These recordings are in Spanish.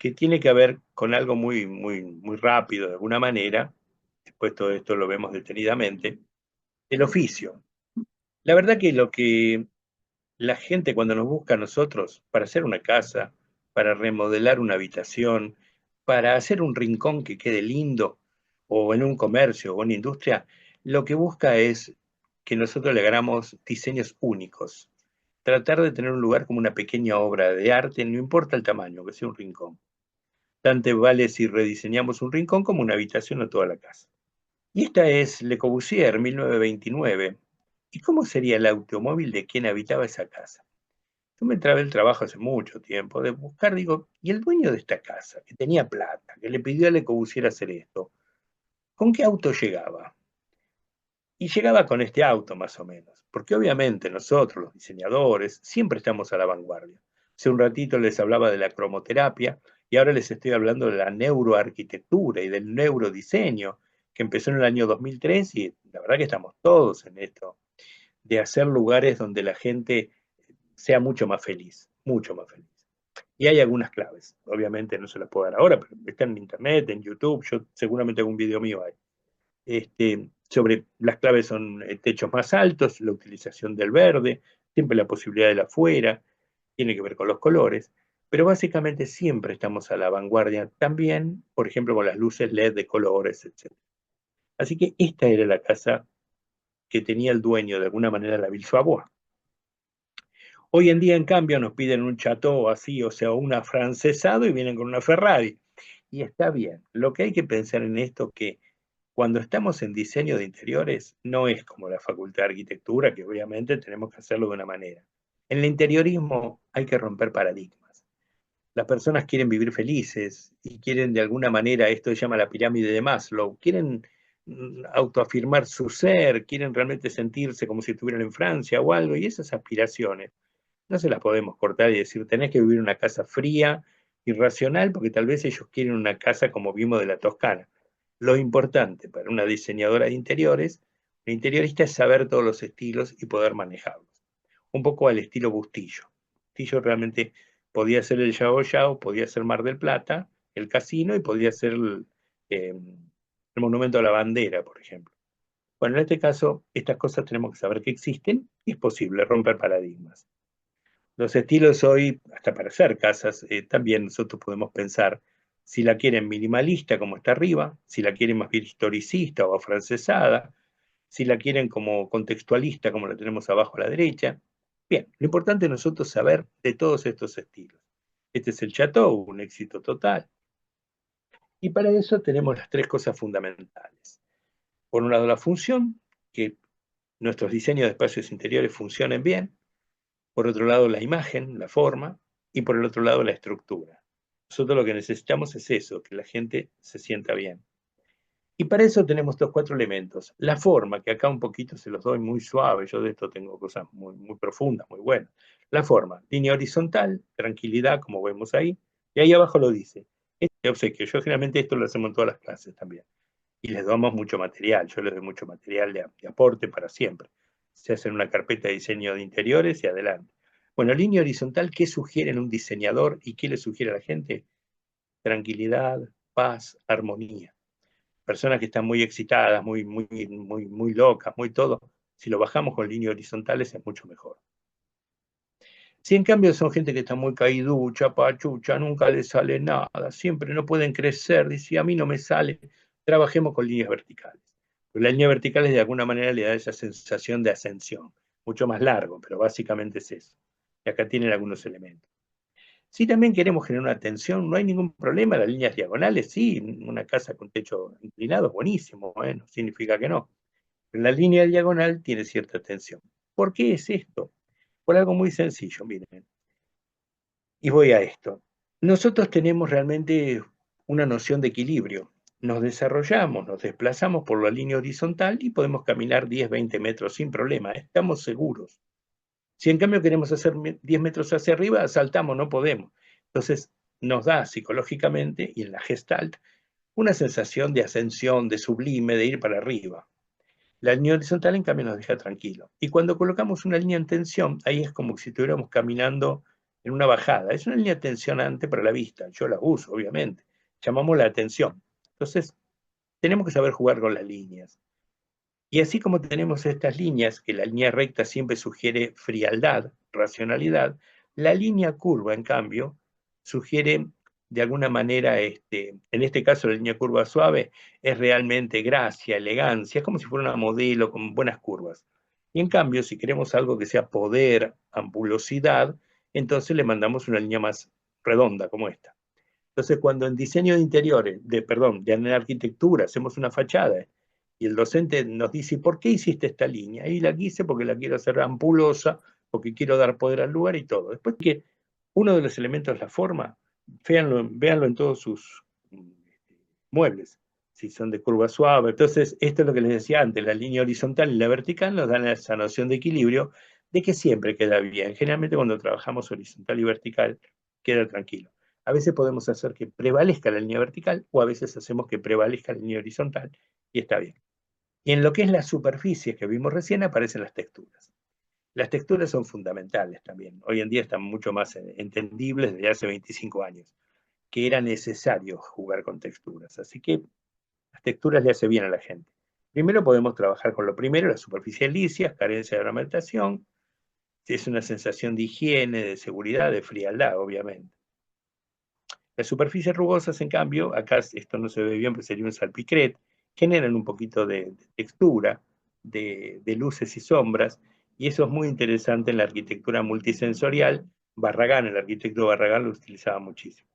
que tiene que ver con algo muy rápido de alguna manera, después todo esto lo vemos detenidamente, el oficio. La verdad que lo que la gente cuando nos busca a nosotros para hacer una casa, para remodelar una habitación, para hacer un rincón que quede lindo, o en un comercio o una industria, lo que busca es que nosotros le hagamos diseños únicos. Tratar de tener un lugar como una pequeña obra de arte, no importa el tamaño, que sea un rincón. Tanto vale si rediseñamos un rincón como una habitación o toda la casa. Y esta es Le Corbusier, 1929. ¿Y cómo sería el automóvil de quien habitaba esa casa? Yo me trabé el trabajo hace mucho tiempo de buscar, digo, ¿y el dueño de esta casa, que tenía plata, que le pidió a Le Corbusier hacer esto, con qué auto llegaba? Y llegaba con este auto más o menos, porque obviamente nosotros, los diseñadores, siempre estamos a la vanguardia. Hace un ratito les hablaba de la cromoterapia y ahora les estoy hablando de la neuroarquitectura y del neurodiseño, que empezó en el año 2003 y la verdad que estamos todos en esto, de hacer lugares donde la gente sea mucho más feliz, mucho más feliz. Y hay algunas claves, obviamente no se las puedo dar ahora, pero están en internet, en YouTube, yo seguramente algún video mío hay. Sobre las claves son techos más altos, la utilización del verde, siempre la posibilidad del afuera, tiene que ver con los colores, pero básicamente siempre estamos a la vanguardia también, por ejemplo, con las luces LED de colores, etc. Así que esta era la casa que tenía el dueño, de alguna manera, la Ville Savoie. Hoy en día, en cambio, nos piden un chateau así, o sea, un afrancesado y vienen con una Ferrari. Y está bien. Lo que hay que pensar en esto que cuando estamos en diseño de interiores, no es como la Facultad de Arquitectura, que obviamente tenemos que hacerlo de una manera. En el interiorismo hay que romper paradigmas. Las personas quieren vivir felices y quieren de alguna manera, esto se llama la pirámide de Maslow, quieren autoafirmar su ser, quieren realmente sentirse como si estuvieran en Francia o algo, y esas aspiraciones no se las podemos cortar y decir, tenés que vivir en una casa fría y racional, porque tal vez ellos quieren una casa como vimos de la Toscana. Lo importante para una diseñadora de interiores, un interiorista, es saber todos los estilos y poder manejarlos. Un poco al estilo Bustillo. Bustillo realmente podía ser el Yao Yao, podía ser Mar del Plata, el casino, y podía ser el Monumento a la Bandera, por ejemplo. Bueno, en este caso, estas cosas tenemos que saber que existen y es posible romper paradigmas. Los estilos hoy, hasta para hacer casas, también nosotros podemos pensar si la quieren minimalista como está arriba, si la quieren más bien historicista o afrancesada, si la quieren como contextualista como la tenemos abajo a la derecha. Bien, lo importante es nosotros saber de todos estos estilos. Este es el Chateau, un éxito total. Y para eso tenemos las tres cosas fundamentales. Por un lado la función, que nuestros diseños de espacios interiores funcionen bien. Por otro lado, la imagen, la forma, y por el otro lado, la estructura. Nosotros lo que necesitamos es eso, que la gente se sienta bien. Y para eso tenemos estos cuatro elementos. La forma, que acá un poquito se los doy muy suave, yo de esto tengo cosas muy profundas, muy buenas. La forma, línea horizontal, tranquilidad, como vemos ahí, y ahí abajo lo dice. Este obsequio, yo generalmente esto lo hacemos en todas las clases también. Y les damos mucho material, yo les doy mucho material de aporte para siempre. Se hace una carpeta de diseño de interiores y adelante. Bueno, línea horizontal, ¿qué sugiere un diseñador y qué le sugiere a la gente? Tranquilidad, paz, armonía. Personas que están muy excitadas, muy locas, muy todo, si lo bajamos con líneas horizontales es mucho mejor. Si en cambio son gente que está muy caiducha, pachucha, nunca les sale nada, siempre no pueden crecer, dice, a mí no me sale, trabajemos con líneas verticales. Pero la línea vertical de alguna manera le da esa sensación de ascensión, mucho más largo, pero básicamente es eso. Y acá tienen algunos elementos. Si también queremos generar una tensión, no hay ningún problema, las líneas diagonales, sí, una casa con techo inclinado, buenísimo, bueno, significa que no. Pero la línea diagonal tiene cierta tensión. ¿Por qué es esto? Por algo muy sencillo, miren. Y voy a esto. Nosotros tenemos realmente una noción de equilibrio. Nos desarrollamos, nos desplazamos por la línea horizontal y podemos caminar 10, 20 metros sin problema. Estamos seguros. Si en cambio queremos hacer 10 metros hacia arriba, saltamos, no podemos. Entonces nos da psicológicamente y en la Gestalt una sensación de ascensión, de sublime, de ir para arriba. La línea horizontal, en cambio, nos deja tranquilo. Y cuando colocamos una línea en tensión, ahí es como si estuviéramos caminando en una bajada. Es una línea tensionante para la vista, yo la uso, obviamente. Llamamos la atención. Entonces, tenemos que saber jugar con las líneas. Y así como tenemos estas líneas, que la línea recta siempre sugiere frialdad, racionalidad, la línea curva, en cambio, sugiere de alguna manera, en este caso la línea curva suave, es realmente gracia, elegancia, es como si fuera una modelo con buenas curvas. Y en cambio, si queremos algo que sea poder, ampulosidad, entonces le mandamos una línea más redonda, como esta. Entonces, cuando en diseño de interiores, de en arquitectura, hacemos una fachada y el docente nos dice, ¿por qué hiciste esta línea? Y la quise porque la quiero hacer ampulosa, porque quiero dar poder al lugar y todo. Después que uno de los elementos es la forma, véanlo en todos sus muebles, si son de curva suave. Entonces, esto es lo que les decía antes, la línea horizontal y la vertical nos dan esa noción de equilibrio, de que siempre queda bien. Generalmente cuando trabajamos horizontal y vertical, queda tranquilo. A veces podemos hacer que prevalezca la línea vertical o a veces hacemos que prevalezca la línea horizontal y está bien. Y en lo que es la superficie que vimos recién aparecen las texturas. Las texturas son fundamentales también. Hoy en día están mucho más entendibles desde hace 25 años, que era necesario jugar con texturas. Así que las texturas le hace bien a la gente. Primero podemos trabajar con lo primero, la superficie lisa, carencia de ornamentación. Es una sensación de higiene, de seguridad, de frialdad, obviamente. Las superficies rugosas, en cambio, acá esto no se ve bien, pero sería un salpicret, generan un poquito de textura, de luces y sombras, y eso es muy interesante en la arquitectura multisensorial. Barragán, el arquitecto Barragán, lo utilizaba muchísimo.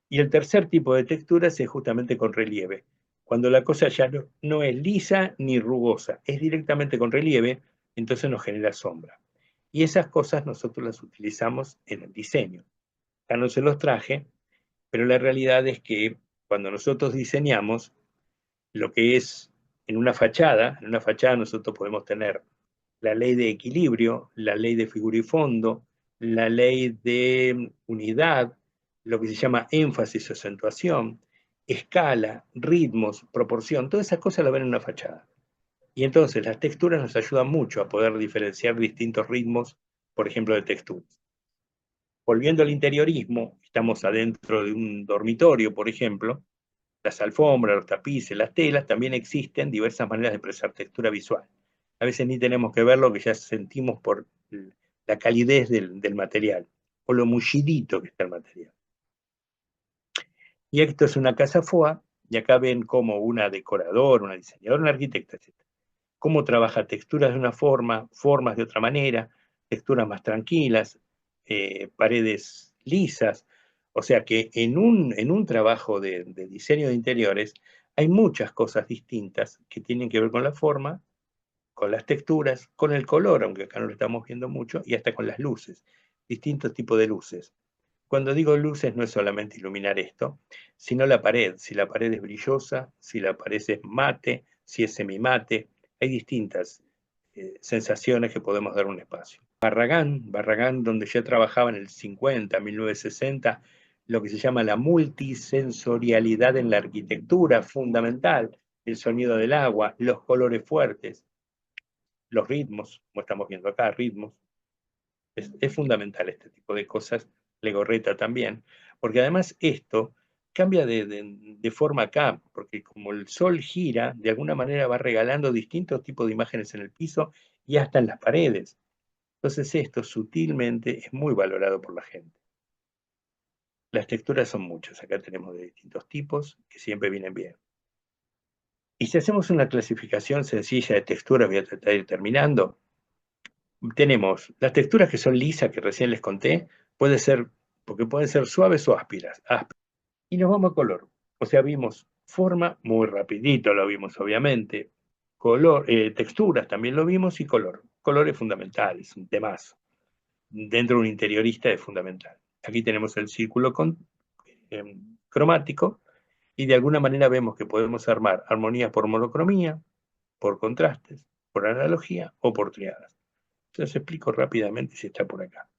Y el tercer tipo de texturas es justamente con relieve, cuando la cosa ya no es lisa ni rugosa, es directamente con relieve, entonces nos genera sombra. Y esas cosas nosotros las utilizamos en el diseño. Acá no se los traje, pero la realidad es que cuando nosotros diseñamos lo que es en una fachada nosotros podemos tener la ley de equilibrio, la ley de figura y fondo, la ley de unidad, lo que se llama énfasis o acentuación, escala, ritmos, proporción, todas esas cosas las ven en una fachada. Y entonces las texturas nos ayudan mucho a poder diferenciar distintos ritmos, por ejemplo, de texturas. Volviendo al interiorismo, estamos adentro de un dormitorio, por ejemplo, las alfombras, los tapices, las telas, también existen diversas maneras de expresar textura visual. A veces ni tenemos que ver lo que ya sentimos por la calidez del material, o lo mullidito que está el material. Y esto es una casa FOA, y acá ven cómo una decoradora, una diseñadora, una arquitecta, etc. Cómo trabaja texturas de una forma, formas de otra manera, texturas más tranquilas, paredes lisas. O sea que en un trabajo de diseño de interiores hay muchas cosas distintas que tienen que ver con la forma, con las texturas, con el color, aunque acá no lo estamos viendo mucho, y hasta con las luces, distintos tipos de luces. Cuando digo luces no es solamente iluminar esto, sino la pared, si la pared es brillosa, si la pared es mate, si es semimate, hay distintas sensaciones que podemos dar a un espacio. Barragán, donde ya trabajaba en el 50, 1960, lo que se llama la multisensorialidad en la arquitectura, fundamental, el sonido del agua, los colores fuertes, los ritmos, como estamos viendo acá, ritmos, es fundamental este tipo de cosas, Legorreta también, porque además esto cambia de forma acá, porque como el sol gira, de alguna manera va regalando distintos tipos de imágenes en el piso y hasta en las paredes. Entonces esto sutilmente es muy valorado por la gente. Las texturas son muchas, acá tenemos de distintos tipos que siempre vienen bien. Y si hacemos una clasificación sencilla de texturas, voy a tratar de ir terminando, tenemos las texturas que son lisas, que recién les conté, porque pueden ser suaves o ásperas. Y nos vamos a color. O sea, vimos forma, muy rapidito lo vimos obviamente, color, texturas también lo vimos y color. Color es fundamental, es un temazo. Dentro de un interiorista es fundamental. Aquí tenemos el círculo cromático y de alguna manera vemos que podemos armar armonías por monocromía, por contrastes, por analogía o por triadas. Entonces explico rápidamente si está por acá.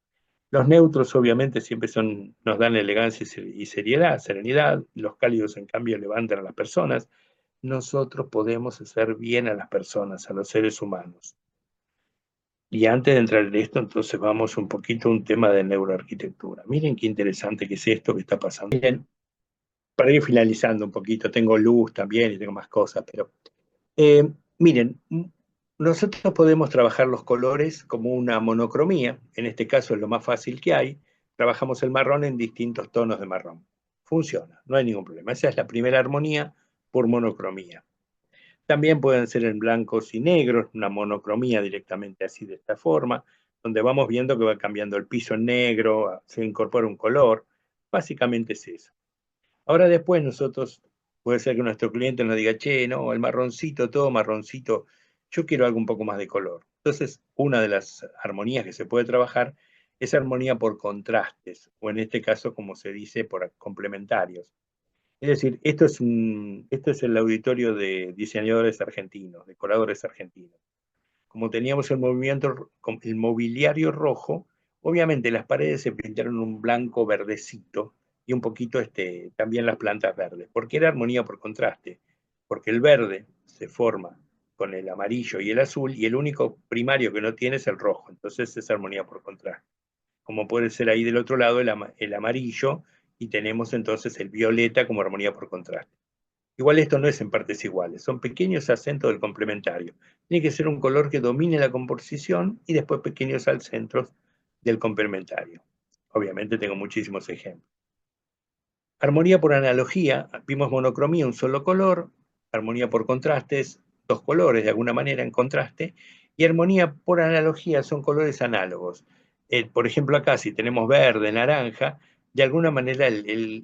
Los neutros obviamente siempre nos dan elegancia y seriedad, serenidad. Los cálidos en cambio levantan a las personas. Nosotros podemos hacer bien a las personas, a los seres humanos. Y antes de entrar en esto, entonces vamos un poquito a un tema de neuroarquitectura. Miren qué interesante que es esto que está pasando. Miren, para ir finalizando un poquito, tengo luz también y tengo más cosas, pero miren, nosotros podemos trabajar los colores como una monocromía, en este caso es lo más fácil que hay, trabajamos el marrón en distintos tonos de marrón. Funciona, no hay ningún problema. Esa es la primera armonía por monocromía. También pueden ser en blancos y negros, una monocromía directamente así de esta forma, donde vamos viendo que va cambiando el piso en negro, se incorpora un color. Básicamente es eso. Ahora después nosotros, puede ser que nuestro cliente nos diga, che, no, el marroncito, todo marroncito, yo quiero algo un poco más de color. Entonces, una de las armonías que se puede trabajar es armonía por contrastes, o en este caso, como se dice, por complementarios. Es decir, esto es el auditorio de diseñadores argentinos, decoradores argentinos. Como teníamos el mobiliario rojo, obviamente las paredes se pintaron un blanco verdecito y un poquito también las plantas verdes, porque era armonía por contraste, porque el verde se forma con el amarillo y el azul y el único primario que no tiene es el rojo, entonces es armonía por contraste. Como puede ser ahí del otro lado el amarillo y tenemos entonces el violeta como armonía por contraste. Igual esto no es en partes iguales, son pequeños acentos del complementario. Tiene que ser un color que domine la composición y después pequeños acentos del complementario. Obviamente tengo muchísimos ejemplos. Armonía por analogía, vimos monocromía, un solo color, armonía por contrastes, dos colores de alguna manera en contraste, y armonía por analogía son colores análogos. Por ejemplo, acá si tenemos verde, naranja, de alguna manera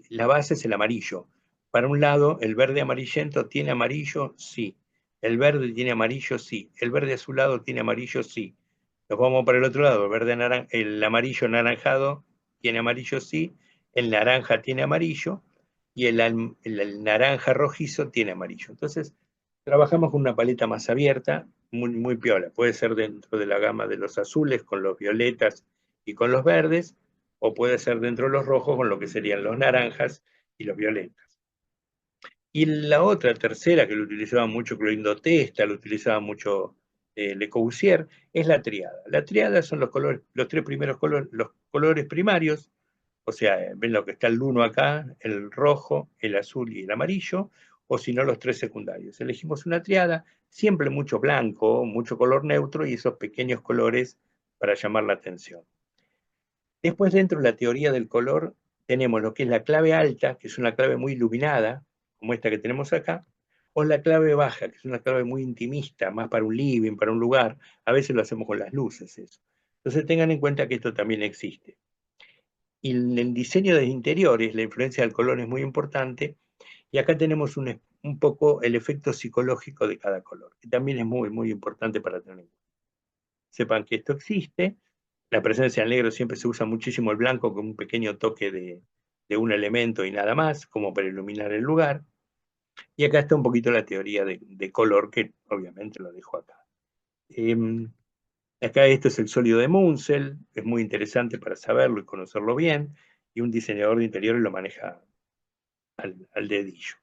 la base es el amarillo. Para un lado, el verde amarillento tiene amarillo, sí. El verde tiene amarillo, sí. El verde azulado tiene amarillo, sí. Nos vamos para el otro lado, el amarillo naranjado tiene amarillo, sí. El naranja tiene amarillo y el naranja rojizo tiene amarillo. Entonces, trabajamos con una paleta más abierta, muy, muy piola. Puede ser dentro de la gama de los azules con los violetas y con los verdes, o puede ser dentro de los rojos con lo que serían los naranjas y los violetas. Y la otra, tercera, que lo utilizaba mucho Clorindo Testa, lo utilizaba mucho Le Corbusier, es la triada. La triada son los colores, los tres primeros colores, los colores primarios, o sea, ven lo que está el uno acá, el rojo, el azul y el amarillo, o si no, los tres secundarios. Elegimos una triada, siempre mucho blanco, mucho color neutro y esos pequeños colores para llamar la atención. Después, dentro de la teoría del color, tenemos lo que es la clave alta, que es una clave muy iluminada, como esta que tenemos acá, o la clave baja, que es una clave muy intimista, más para un living, para un lugar. A veces lo hacemos con las luces, eso. Entonces tengan en cuenta que esto también existe. Y en el diseño de interiores, la influencia del color es muy importante, y acá tenemos un poco el efecto psicológico de cada color, que también es muy, muy importante para tener en cuenta. Sepan que esto existe, la presencia del negro siempre se usa muchísimo el blanco con un pequeño toque de un elemento y nada más, como para iluminar el lugar. Y acá está un poquito la teoría de color, que obviamente lo dejo acá. Eh, Acá esto es el sólido de Munsell, es muy interesante para saberlo y conocerlo bien, y un diseñador de interiores lo maneja al dedillo.